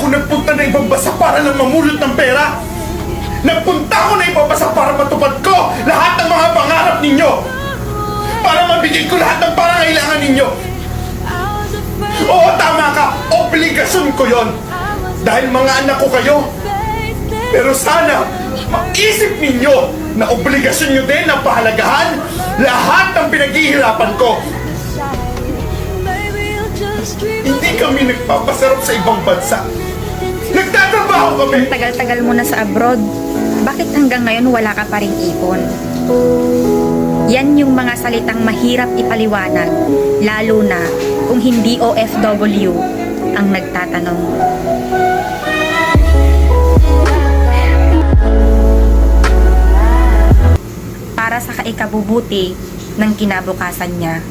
ako nagpunta na ibang bansa para lang mamulot ng pera. Nagpunta ako na ibang bansa para matupad ko lahat ng mga pangarap ninyo. Para mabigay ko lahat ng pangangailangan ninyo. Oo, tama ka. Obligasyon ko yon. Dahil mga anak ko kayo. Pero sana, maisip ninyo na obligasyon nyo din na pahalagahan lahat ng pinaghihirapan ko. Hindi kami nagpapasarap sa ibang bansa. Nagtatrabaho kami. Ang tagal-tagal mo na sa abroad, bakit hanggang ngayon wala ka pa ring ipon? Yan yung mga salitang mahirap ipaliwanag, lalo na kung hindi OFW ang nagtatanong. Para sa kaikabubuti ng kinabukasan niya.